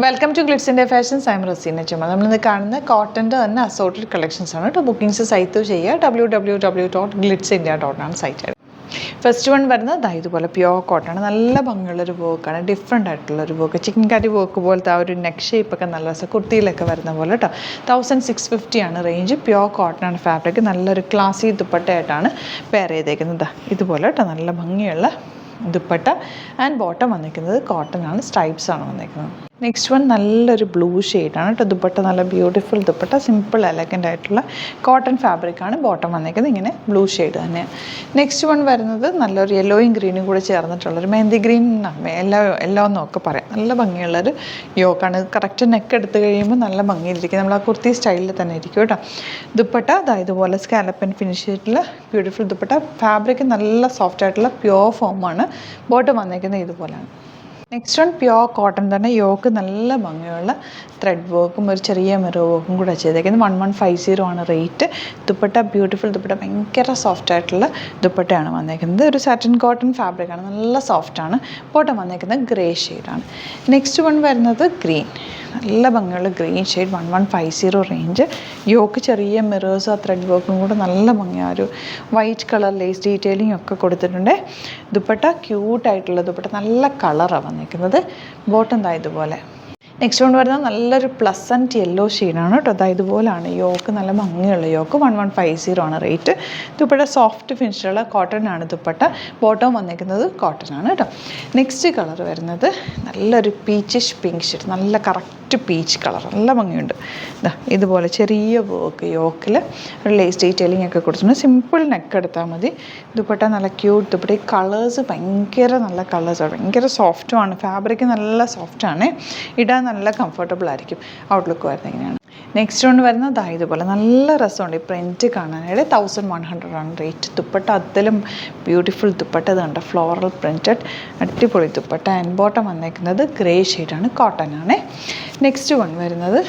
Welcome to Glitz India fashions. I am Raseena ചുമ. നമ്മളിന്ന് കാണുന്ന കോട്ടൻ്റെ തന്നെ അസോർട്ടഡ് കളക്ഷൻസ് ആണ് കേട്ടോ. ബുക്കിംഗ്സ് സൈറ്റ് ചെയ്യുക www.glitzindia.com സൈറ്റ്. ഫസ്റ്റ് വൺ വരുന്നത് ഇതുപോലെ പ്യോർ കോട്ടൺ. നല്ല ഭംഗിയുള്ളൊരു വർക്കാണ്, ഡിഫറെൻ്റ് ആയിട്ടുള്ളൊരു വർക്ക്. ചിക്കൻ കറി വർക്ക് പോലത്തെ ആ ഒരു നെക്ക് ഷേപ്പൊക്കെ നല്ല രസം, കുർത്തിയിലൊക്കെ വരുന്ന പോലെ കേട്ടോ. 1650 ആണ് റേഞ്ച്. പ്യോർ കോട്ടൺ ആണ് ഫാബ്രിക്. നല്ലൊരു ക്ലാസി ദുപ്പട്ടയായിട്ടാണ് പെയർ ചെയ്തേക്കുന്നത്. ഇതുപോലെ കേട്ടോ, നല്ല ഭംഗിയുള്ള ദുപ്പട്ട. ആൻഡ് ബോട്ടം വന്നിരിക്കുന്നത് കോട്ടൺ ആണ്, സ്ട്രൈപ്സ് ആണ് വന്നിരിക്കുന്നത്. നെക്സ്റ്റ് വൺ നല്ലൊരു ബ്ലൂ ഷെയ്ഡാണ് കേട്ടോ. ദുപ്പട്ട നല്ല ബ്യൂട്ടിഫുൾ ദുപ്പട്ട, സിമ്പിൾ എലഗൻ്റ് ആയിട്ടുള്ള കോട്ടൺ ഫാബ്രിക്കാണ്. ബോട്ടം വന്നിരിക്കുന്നത് ഇങ്ങനെ ബ്ലൂ ഷെയ്ഡ് തന്നെയാണ്. നെക്സ്റ്റ് വൺ വരുന്നത് നല്ലൊരു യെല്ലോയും ഗ്രീനും കൂടെ ചേർന്നിട്ടുള്ളൊരു മെഹന്തി ഗ്രീൻ, എല്ലോ എന്നൊക്കെ പറയാം. നല്ല ഭംഗിയുള്ളൊരു യോക്കാണ്. കറക്റ്റ് നെക്ക് എടുത്ത് കഴിയുമ്പോൾ നല്ല ഭംഗിയിലിരിക്കും. നമ്മൾ ആ കുർത്തി സ്റ്റൈലിൽ തന്നെ ഇരിക്കും കേട്ടോ. ദുപ്പട്ട ഇതുപോലെ സ്കാലപ്പൻ ഫിനിഷ് ചെയ്തിട്ടുള്ള ബ്യൂട്ടിഫുൾ ദുപ്പട്ട. ഫാബ്രിക് നല്ല സോഫ്റ്റ് ആയിട്ടുള്ള പ്യോർ ഫോമാണ്. ബോട്ടം വന്നിരിക്കുന്നത് ഇതുപോലെയാണ്. നെക്സ്റ്റ് വൺ പ്യോർ കോട്ടൺ തന്നെ. യോക്ക് നല്ല ഭംഗിയുള്ള ത്രെഡ് വർക്കും ഒരു ചെറിയ മിറർ വർക്കും കൂടെ ചെയ്തേക്കുന്നത്. 1150 ആണ് റേറ്റ്. ദുപ്പട്ട ബ്യൂട്ടിഫുൾ ദുപ്പട്ട, ഭയങ്കര സോഫ്റ്റ് ആയിട്ടുള്ള ദുപ്പട്ടയാണ് വന്നേക്കുന്നത്. ഒരു സാറ്റിൻ കോട്ടൺ ഫാബ്രിക്കാണ്, നല്ല സോഫ്റ്റാണ്. ബോട്ടം വന്നേക്കുന്നത് ഗ്രേ ഷെയ്ഡാണ്. നെക്സ്റ്റ് വൺ വരുന്നത് ഗ്രീൻ, നല്ല ഭംഗിയുള്ള ഗ്രീൻ ഷെയ്ഡ്. 1150 റേഞ്ച്. യോക്ക് ചെറിയ മിറേഴ്സും ആ ത്രെഡ് വർക്കും കൂടെ നല്ല ഭംഗിയാണ്. ഒരു വൈറ്റ് കളർ ലേസ് ഡീറ്റെയിലിംഗ് ഒക്കെ കൊടുത്തിട്ടുണ്ട്. ദുപ്പട്ട ക്യൂട്ടായിട്ടുള്ള ദുപ്പട്ട, നല്ല കളറാണ് വന്നിരിക്കുന്നത്. ബോട്ടം ഇതുപോലെ. നെക്സ്റ്റ് കൊണ്ട് വരുന്നത് നല്ലൊരു പ്ലസൻറ്റ് യെല്ലോ ഷെയ്ഡാണ് കേട്ടോ. ഇതുപോലെയാണ് യോക്ക്, നല്ല ഭംഗിയുള്ള യോക്ക്. 1150 ആണ് റേറ്റ്. ദുപ്പട്ട സോഫ്റ്റ് ഫിനിഷിലുള്ള കോട്ടൺ ആണ് ദുപ്പട്ട. ബോട്ടം വന്നിരിക്കുന്നത് കോട്ടൺ ആണ് കേട്ടോ. നെക്സ്റ്റ് കളർ വരുന്നത് നല്ലൊരു പീച്ചിഷ് പിങ്ക് ഷെയ്ഡ്, നല്ല കറക്റ്റ് പീച്ച് കളർ, നല്ല ഭംഗിയുണ്ട്. ഇതുപോലെ ചെറിയ വർക്ക് യോക്കിൽ ഒരു ലേസ് ഡീറ്റെയിലിംഗ് ഒക്കെ കൊടുത്തിട്ടുണ്ട്. സിമ്പിൾ നെക്ക് എടുത്താൽ മതി. ദുപ്പട്ട നല്ല ക്യൂട്ട് ദുപ്പട്ട. ഈ കളേഴ്സ് ഭയങ്കര നല്ല കളേഴ്സാണ്, ഭയങ്കര സോഫ്റ്റുമാണ്. ഫാബ്രിക് നല്ല സോഫ്റ്റാണ്, ഇടാൻ നല്ല കംഫർട്ടബിൾ ആയിരിക്കും. ഔട്ട്ലുക്ക് വരുന്നത് ഇങ്ങനെയാണ്. നെക്സ്റ്റ് കൊണ്ട് വരുന്നത് ഇതുപോലെ നല്ല രസമുണ്ട് ഈ പ്രിൻറ്റ് കാണാനായിട്ട്. 1100 ആണ് റേറ്റ്. ദുപ്പട്ട അതിലും ബ്യൂട്ടിഫുൾ ദുപ്പട്ട. ഇതുണ്ട് ഫ്ലോറൽ പ്രിൻറ്റഡ് അടിപൊളി ദുപ്പട്ട. ആൻഡ് ബോട്ടം വന്നേക്കുന്നത് ഗ്രേ ഷെയ്ഡാണ്, കോട്ടൺ ആണ്. നെക്സ്റ്റ് വൺ വരുന്നത്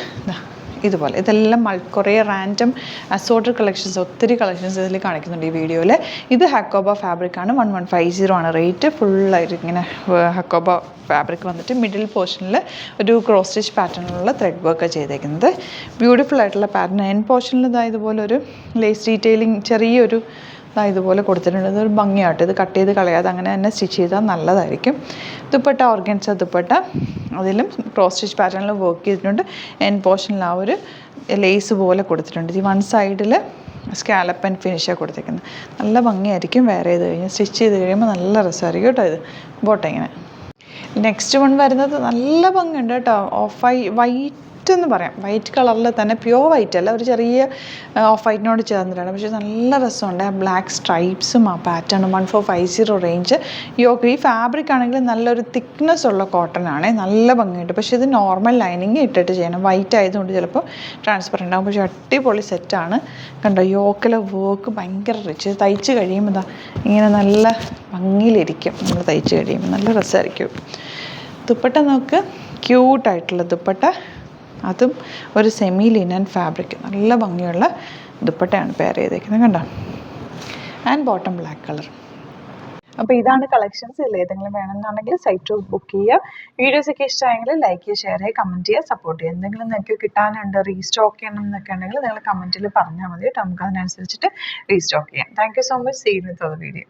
ഇതുപോലെ. ഇതെല്ലാം കുറേ റാൻഡം അസോർട്ടഡ് കളക്ഷൻസ്, ഒത്തിരി കളക്ഷൻസ് ഇതിൽ കാണിക്കുന്നുണ്ട് ഈ വീഡിയോയിൽ. ഇത് ഹക്കോബ ഫാബ്രിക്കാണ്. 1150 ആണ് റേറ്റ്. ഫുള്ളായിട്ട് ഇങ്ങനെ ഹക്കോബ ഫാബ്രിക് വന്നിട്ട് മിഡിൽ പോർഷനിൽ ഒരു ക്രോസ് സ്റ്റിച്ച് പാറ്റേണിലുള്ള ത്രെഡ് വർക്ക് ചെയ്തേക്കുന്നത്. ബ്യൂട്ടിഫുൾ ആയിട്ടുള്ള പാറ്റേൺ. എൻ പോർഷനിൽ ഇതുപോലെ ഒരു ലേസ് ഡീറ്റെയിലിംഗ് ചെറിയൊരു ഇതുപോലെ കൊടുത്തിട്ടുണ്ട്. ഇതൊരു ഭംഗിയായിട്ട് ഇത് കട്ട് ചെയ്ത് കളയാതെ അങ്ങനെ തന്നെ സ്റ്റിച്ച് ചെയ്താൽ നല്ലതായിരിക്കും. ദുപ്പട്ട ഓർഗൻസ ദുപ്പട്ട, അതിലും ക്രോസ് സ്റ്റിച്ച് പാറ്റേണിൽ വർക്ക് ചെയ്തിട്ടുണ്ട്. എൻ പോർഷനിൽ ആ ഒരു ലേസ് പോലെ കൊടുത്തിട്ടുണ്ട്. ഈ വൺ സൈഡിൽ സ്കാലപ്പൻ ഫിനിഷാണ് കൊടുത്തിരിക്കുന്നത്. നല്ല ഭംഗിയായിരിക്കും വെയർ ചെയ്ത് കഴിഞ്ഞാൽ. സ്റ്റിച്ച് ചെയ്ത് കഴിയുമ്പോൾ നല്ല രസമായിരിക്കും കേട്ടോ. ഇത് ബോട്ടം ഇങ്ങനെ. നെക്സ്റ്റ് വൺ വരുന്നത് നല്ല ഭംഗിയുണ്ട് കേട്ടോ. വൈറ്റ് എന്ന് പറയാം, വൈറ്റ് കളറിൽ തന്നെ, പ്യോർ വൈറ്റ് അല്ല, ഒരു ചെറിയ ഓഫ് വൈറ്റിനോട് ചേർന്നിട്ടാണ്. പക്ഷേ നല്ല രസമുണ്ട്. ആ ബ്ലാക്ക് സ്ട്രൈപ്സും ആ പാറ്റേൺ. 1450 റേഞ്ച്. യോക്ക് ഈ ഫാബ്രിക് ആണെങ്കിൽ നല്ലൊരു തിക്നെസ് ഉള്ള കോട്ടൺ ആണ്, നല്ല ഭംഗിയുണ്ട്. പക്ഷേ ഇത് നോർമൽ ലൈനിങ് ഇട്ടിട്ട് ചെയ്യണം. വൈറ്റ് ആയതുകൊണ്ട് ചിലപ്പോൾ ട്രാൻസ്പെറൻ്റ് ആകും. പക്ഷേ അടിപൊളി സെറ്റാണ് കണ്ടോ. യോക്കിലെ വർക്ക് ഭയങ്കര റിച്ച്. തയ്ച്ച് കഴിയുമ്പോൾ ഇങ്ങനെ നല്ല ഭംഗിയിലിരിക്കും. നമ്മൾ തയ്ച്ച് കഴിയുമ്പോൾ നല്ല രസമായിരിക്കും. ദുപ്പട്ട നോക്ക്, ക്യൂട്ടായിട്ടുള്ള ദുപ്പട്ട. അതും ഒരു സെമി ലിനൻ ഫാബ്രിക്, നല്ല ഭംഗിയുള്ള ദുപ്പട്ടയാണ് പെയർ ചെയ്തേക്കുന്നത് കണ്ടോ. And bottom black colour. അപ്പോൾ ഇതാണ് കളക്ഷൻസ്. ഇതിൽ ഏതെങ്കിലും വേണമെന്നുണ്ടെങ്കിൽ സൈറ്റ് ബുക്ക് ചെയ്യുക. വീഡിയോസൊക്കെ ഇഷ്ടമായെങ്കിൽ ലൈക്ക് ചെയ്യുക, ഷെയർ ചെയ്യുക, കമൻറ്റ് ചെയ്യുക, സപ്പോർട്ട് ചെയ്യുക. എന്തെങ്കിലും നിങ്ങൾക്ക് കിട്ടാനുണ്ട്, റീസ്റ്റോക്ക് ചെയ്യണം എന്നൊക്കെ ഉണ്ടെങ്കിൽ നിങ്ങൾ കമൻറ്റിൽ പറഞ്ഞാൽ മതി കേട്ടോ. നമുക്ക് അതിനനുസരിച്ചിട്ട് റീസ്റ്റോക്ക് ചെയ്യാം. Thank you so much. See you with the video.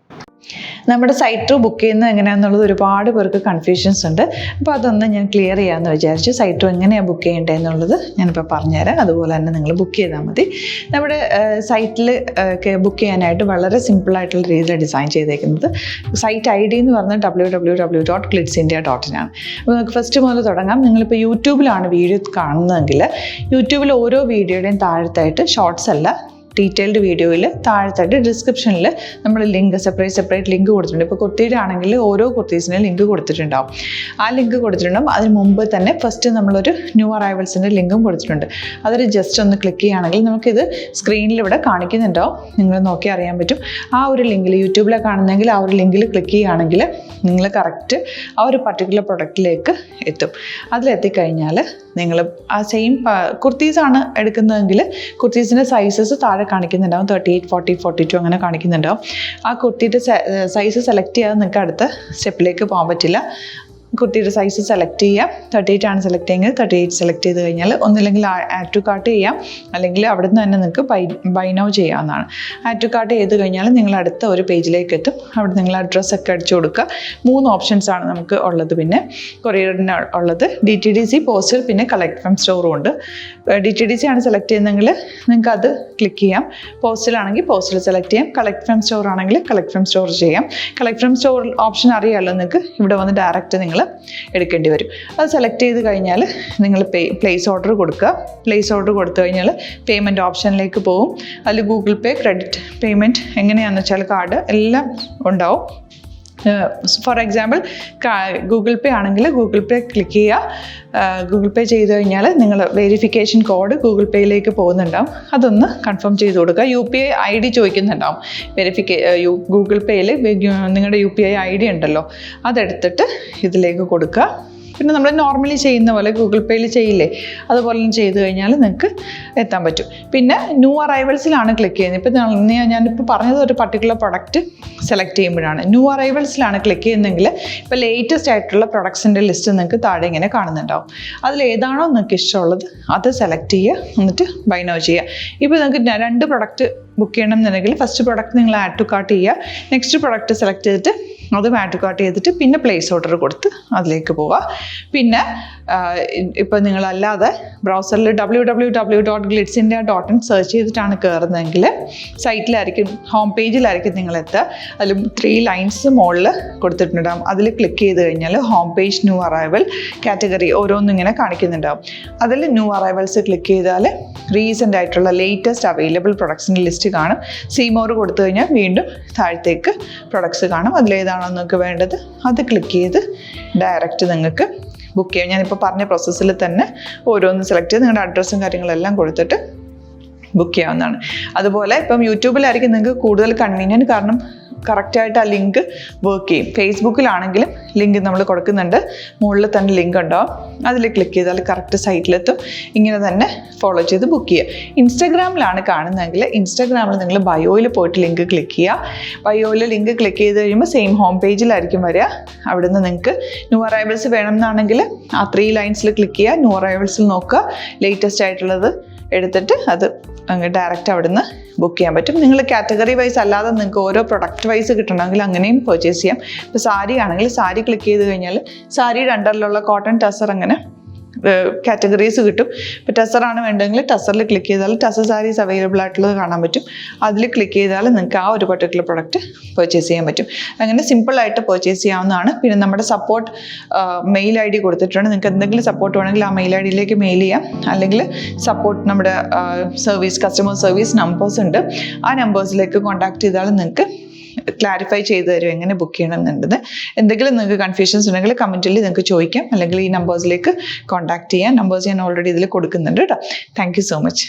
നമ്മുടെ സൈറ്റ് ബുക്ക് ചെയ്യുന്നത് എങ്ങനെയാണെന്നുള്ളത് ഒരുപാട് പേർക്ക് കൺഫ്യൂഷൻസ് ഉണ്ട്. അപ്പോൾ അതൊന്ന് ഞാൻ ക്ലിയർ ചെയ്യാമെന്ന് വിചാരിച്ചു. സൈറ്റ് എങ്ങനെയാണ് ബുക്ക് ചെയ്യേണ്ടത് എന്നുള്ളത് ഞാനിപ്പോൾ പറഞ്ഞുതരാം. അതുപോലെ തന്നെ നിങ്ങൾ ബുക്ക് ചെയ്താൽ മതി. നമ്മുടെ സൈറ്റിൽ ബുക്ക് ചെയ്യാനായിട്ട് വളരെ സിമ്പിളായിട്ടുള്ള രീതിയിൽ ഡിസൈൻ ചെയ്തേക്കുന്നത്. സൈറ്റ് ID എന്ന് പറഞ്ഞാൽ www.glitzindia.in ആണ്. അപ്പോൾ നമുക്ക് ഫസ്റ്റ് മുതൽ തുടങ്ങാം. നിങ്ങളിപ്പോൾ യൂട്യൂബിലാണ് വീഡിയോ കാണുന്നതെങ്കിൽ യൂട്യൂബിൽ ഓരോ വീഡിയോയുടെയും താഴത്തായിട്ട് ഷോർട്സ് അല്ല, ഡീറ്റെയിൽഡ് വീഡിയോയിൽ താഴത്തായിട്ട് ഡിസ്ക്രിപ്ഷനിൽ നമ്മൾ ലിങ്ക് സെപ്പറേറ്റ് ലിങ്ക് കൊടുത്തിട്ടുണ്ട്. ഇപ്പോൾ കുർത്തിയുടെ ആണെങ്കിൽ ഓരോ കുർത്തീസിന് ലിങ്ക് കൊടുത്തിട്ടുണ്ടാവും. ആ ലിങ്ക് കൊടുത്തിട്ടുണ്ടാവും. അതിന് മുമ്പ് തന്നെ ഫസ്റ്റ് നമ്മളൊരു ന്യൂ അറൈവൽസിൻ്റെ ലിങ്കും കൊടുത്തിട്ടുണ്ട്. അതൊരു ജസ്റ്റ് ഒന്ന് ക്ലിക്ക് ചെയ്യുകയാണെങ്കിൽ നമുക്കിത് സ്ക്രീനിൽ ഇവിടെ കാണിക്കുന്നുണ്ടാവും. നിങ്ങൾ നോക്കി അറിയാൻ പറ്റും. ആ ഒരു ലിങ്കിൽ യൂട്യൂബിലെ കാണുന്നെങ്കിൽ ആ ഒരു ലിങ്കിൽ ക്ലിക്ക് ചെയ്യുകയാണെങ്കിൽ നിങ്ങൾ കറക്റ്റ് ആ ഒരു പർട്ടിക്കുലർ പ്രൊഡക്റ്റിലേക്ക് എത്തും. അതിലെത്തിക്കഴിഞ്ഞാൽ നിങ്ങൾ ആ സെയിം കുർത്തീസാണ് എടുക്കുന്നതെങ്കിൽ കുർത്തീസിൻ്റെ സൈസസ് താഴെ കാണിക്കുന്നുണ്ടാവും. 38, 40, 42 അങ്ങനെ കാണിക്കുന്നുണ്ടാവും. ആ കുർത്തിയുടെ സൈസ് സെലക്ട് ചെയ്യാതെ നിങ്ങൾക്ക് അടുത്ത സ്റ്റെപ്പിലേക്ക് പോകാൻ പറ്റില്ല. കുർത്തിയുടെ സൈസ് സെലക്ട് ചെയ്യാം. 38 ആണ് സെലക്ട് ചെയ്യുന്നത്. 38 സെലക്ട് ചെയ്ത് കഴിഞ്ഞാൽ ഒന്നില്ലെങ്കിൽ ആഡ് ടു കാർട്ട് ചെയ്യാം, അല്ലെങ്കിൽ അവിടെ നിന്ന് തന്നെ നിങ്ങൾക്ക് ബൈ നൗ ചെയ്യാവുന്നതാണ്. ആഡ് ടു കാർട്ട് ചെയ്ത് കഴിഞ്ഞാൽ നിങ്ങൾ അടുത്ത ഒരു പേജിലേക്ക് എത്തും. അവിടെ നിങ്ങൾ അഡ്രസ്സൊക്കെ അടിച്ചു കൊടുക്കുക. 3 ഓപ്ഷൻസ് ആണ് നമുക്ക് ഉള്ളത്. പിന്നെ കൊറിയറിന് ഉള്ളത് DTDC, പോസ്റ്റൽ, പിന്നെ കളക്ട് ഫ്രം സ്റ്റോറും ഉണ്ട്. DTDC ആണ് സെലക്ട് ചെയ്യുന്നതെങ്കിൽ നിങ്ങൾക്ക് അത് ക്ലിക്ക് ചെയ്യാം. പോസ്റ്റലാണെങ്കിൽ പോസ്റ്റൽ സെലക്ട് ചെയ്യാം. കളക്ട് ഫ്രം സ്റ്റോർ ആണെങ്കിൽ കളക്ട് ഫ്രം സ്റ്റോർ ചെയ്യാം. കളക്ട് ഫ്രം സ്റ്റോർ ഓപ്ഷൻ അറിയാമല്ലോ നിങ്ങൾക്ക്. ഇവിടെ വന്ന് ഡയറക്റ്റ് നിങ്ങൾ എടുക്കേണ്ടി വരും. അത് സെലക്ട് ചെയ്ത് കഴിഞ്ഞാൽ നിങ്ങൾ പ്ലേസ് ഓർഡർ കൊടുക്കുക. പ്ലേസ് ഓർഡർ കൊടുത്തു കഴിഞ്ഞാൽ പേയ്മെൻറ്റ് ഓപ്ഷനിലേക്ക് പോകും. അതിൽ ഗൂഗിൾ പേ, ക്രെഡിറ്റ് പേയ്മെൻറ്റ് എങ്ങനെയാണെന്ന് വെച്ചാൽ കാർഡ് എല്ലാം ഉണ്ടാവും. ഫോർ എക്സാമ്പിൾ ഗൂഗിൾ പേ ആണെങ്കിൽ ഗൂഗിൾ പേ ക്ലിക്ക് ചെയ്യുക. ഗൂഗിൾ പേ ചെയ്ത് കഴിഞ്ഞാൽ നിങ്ങൾ വെരിഫിക്കേഷൻ കോഡ് ഗൂഗിൾ പേയിലേക്ക് പോകുന്നുണ്ടാവും. അതൊന്ന് കൺഫേം ചെയ്ത് കൊടുക്കുക. UPI ID ചോദിക്കുന്നുണ്ടാവും. ഗൂഗിൾ പേയിൽ നിങ്ങളുടെ UPI ID ഉണ്ടല്ലോ, അതെടുത്തിട്ട് ഇതിലേക്ക് കൊടുക്കുക. പിന്നെ നമ്മൾ നോർമലി ചെയ്യുന്ന പോലെ ഗൂഗിൾ പേയിൽ ചെയ്യില്ലേ, അതുപോലെ ചെയ്ത് കഴിഞ്ഞാൽ നിങ്ങൾക്ക് എത്താൻ പറ്റും. പിന്നെ ന്യൂ അറൈവൽസിലാണ് ക്ലിക്ക് ചെയ്യുന്നത്. ഇപ്പം ഞാനിപ്പോൾ പറഞ്ഞത് ഒരു പർട്ടിക്കുലർ പ്രൊഡക്റ്റ് സെലക്ട് ചെയ്യുമ്പോഴാണ്. ന്യൂ അറൈവൽസിലാണ് ക്ലിക്ക് ചെയ്യുന്നതെങ്കിൽ ഇപ്പോൾ ലേറ്റസ്റ്റ് ആയിട്ടുള്ള പ്രൊഡക്ട്സിൻ്റെ ലിസ്റ്റ് നിങ്ങൾക്ക് താഴെ ഇങ്ങനെ കാണുന്നുണ്ടാവും. അതിലേതാണോ നിങ്ങൾക്ക് ഇഷ്ടമുള്ളത് അത് സെലക്ട് ചെയ്യുക, എന്നിട്ട് ബൈ നൗ ചെയ്യുക. ഇപ്പോൾ നിങ്ങൾക്ക് 2 പ്രൊഡക്റ്റ് ബുക്ക് ചെയ്യണം എന്നുണ്ടെങ്കിൽ ഫസ്റ്റ് പ്രൊഡക്റ്റ് നിങ്ങൾ ആഡ് ടു കാർട്ട് ചെയ്യുക. നെക്സ്റ്റ് പ്രൊഡക്റ്റ് സെലക്ട് ചെയ്തിട്ട് അതും ആഡ് ടു കാർട്ട് ചെയ്തിട്ട് പിന്നെ പ്ലേസ് ഓർഡർ കൊടുത്ത് അതിലേക്ക് പോവുക. പിന്നെ ഇപ്പോൾ നിങ്ങളല്ലാതെ ബ്രൗസറിൽ www.glitzindia.in സെർച്ച് ചെയ്തിട്ടാണ് കയറുന്നതെങ്കിൽ സൈറ്റിലായിരിക്കും, ഹോം പേജിലായിരിക്കും നിങ്ങളെത്തുക. അതിൽ 3 ലൈൻസ് മുകളിൽ കൊടുത്തിട്ടുണ്ടാകും. അതിൽ ക്ലിക്ക് ചെയ്ത് കഴിഞ്ഞാൽ home page, new arrival, category ഓരോന്നും ഇങ്ങനെ കാണിക്കുന്നുണ്ടാവും. അതിൽ ന്യൂ അറൈവൽസ് ക്ലിക്ക് ചെയ്താൽ റീസെൻ്റ് ആയിട്ടുള്ള ലേറ്റസ്റ്റ് അവൈലബിൾ പ്രൊഡക്ട്സിൻ്റെ ലിസ്റ്റ് കാണും. സീമോർ കൊടുത്തു കഴിഞ്ഞാൽ വീണ്ടും താഴത്തേക്ക് പ്രൊഡക്ട്സ് കാണും. അതിലേതാണോ നിങ്ങൾക്ക് വേണ്ടത് അത് ക്ലിക്ക് ചെയ്ത് ഡയറക്റ്റ് നിങ്ങൾക്ക് ബുക്ക് ചെയ്യാം. ഞാനിപ്പോൾ പറഞ്ഞ പ്രോസസ്സിൽ തന്നെ ഓരോന്ന് സെലക്ട് ചെയ്ത് നിങ്ങളുടെ അഡ്രസ്സും കാര്യങ്ങളെല്ലാം കൊടുത്തിട്ട് ബുക്ക് ചെയ്യാവുന്നതാണ്. അതുപോലെ ഇപ്പം യൂട്യൂബിലായിരിക്കും നിങ്ങൾക്ക് കൂടുതൽ കൺവീനിയൻറ്റ്, കാരണം കറക്റ്റായിട്ട് ആ ലിങ്ക് വർക്ക് ചെയ്യും. ഫേസ്ബുക്കിലാണെങ്കിലും ലിങ്ക് നമ്മൾ കൊടുക്കുന്നുണ്ട്, മുകളിൽ തന്നെ ലിങ്ക് ഉണ്ടാവും. അതിൽ ക്ലിക്ക് ചെയ്താൽ കറക്റ്റ് സൈറ്റിലെത്തും. ഇങ്ങനെ തന്നെ ഫോളോ ചെയ്ത് ബുക്ക് ചെയ്യുക. ഇൻസ്റ്റാഗ്രാമിലാണ് കാണുന്നതെങ്കിൽ ഇൻസ്റ്റാഗ്രാമിൽ നിങ്ങൾ ബയോയിൽ പോയിട്ട് ലിങ്ക് ക്ലിക്ക് ചെയ്യുക. ബയോയിൽ ലിങ്ക് ക്ലിക്ക് ചെയ്ത് കഴിയുമ്പോൾ സെയിം ഹോം പേജിലായിരിക്കും വരിക. അവിടുന്ന് നിങ്ങൾക്ക് ന്യൂ അറൈവൽസ് വേണമെന്നാണെങ്കിൽ ആ 3 ലൈൻസിൽ ക്ലിക്ക് ചെയ്യുക. ന്യൂ അറൈവൽസിൽ നോക്കുക, ലേറ്റസ്റ്റ് ആയിട്ടുള്ളത് എടുത്തിട്ട് അത് അങ്ങ് ഡയറക്റ്റ് അവിടുന്ന് ബുക്ക് ചെയ്യാൻ പറ്റും. നിങ്ങൾ കാറ്റഗറി വൈസ് അല്ലാതെ നിങ്ങൾക്ക് ഓരോ പ്രൊഡക്റ്റ് വൈസ് കിട്ടണമെങ്കിൽ അങ്ങനെയും പർച്ചേസ് ചെയ്യാം. ഇപ്പോൾ സാരി ആണെങ്കിൽ സാരി ക്ലിക്ക് ചെയ്ത് കഴിഞ്ഞാൽ സാരിയുടെ അണ്ടറിലുള്ള കോട്ടൺ ടസർ അങ്ങനെ കാറ്റഗറീസ് കിട്ടും. ഇപ്പോൾ ടസറാണ് വേണ്ടതെങ്കിൽ ടസറിൽ ക്ലിക്ക് ചെയ്താൽ ടസർ സാരീസ് അവൈലബിൾ ആയിട്ടുള്ളത് കാണാൻ പറ്റും. അതിൽ ക്ലിക്ക് ചെയ്താൽ നിങ്ങൾക്ക് ആ ഒരു പർട്ടിക്കുലർ പ്രൊഡക്റ്റ് പർച്ചേസ് ചെയ്യാൻ പറ്റും. അങ്ങനെ സിമ്പിളായിട്ട് പർച്ചേസ് ചെയ്യാവുന്നതാണ്. പിന്നെ നമ്മുടെ സപ്പോർട്ട് മെയിൽ ID കൊടുത്തിട്ടുണ്ട്. നിങ്ങൾക്ക് എന്തെങ്കിലും സപ്പോർട്ട് വേണമെങ്കിൽ ആ മെയിൽ IDയിലേക്ക് മെയിൽ ചെയ്യാം. അല്ലെങ്കിൽ സപ്പോർട്ട് നമ്മുടെ കസ്റ്റമർ സർവീസ് നമ്പേഴ്സ് ഉണ്ട്. ആ നമ്പേഴ്സിലേക്ക് കോൺടാക്ട് ചെയ്താൽ നിങ്ങൾക്ക് ക്ലാരിഫൈ ചെയ്ത് തരും എങ്ങനെ ബുക്ക് ചെയ്യണം എന്നുള്ളത്. എന്തെങ്കിലും നിങ്ങൾക്ക് കൺഫ്യൂഷൻസ് ഉണ്ടെങ്കിൽ കമൻറ്റിൽ നിങ്ങൾക്ക് ചോദിക്കാം, അല്ലെങ്കിൽ ഈ നമ്പേഴ്സിലേക്ക് കോൺടാക്ട് ചെയ്യാം. നമ്പേഴ്സ് ഞാൻ ഓൾറെഡി ഇതിൽ കൊടുക്കുന്നുണ്ട് കേട്ടോ. Thank you so much.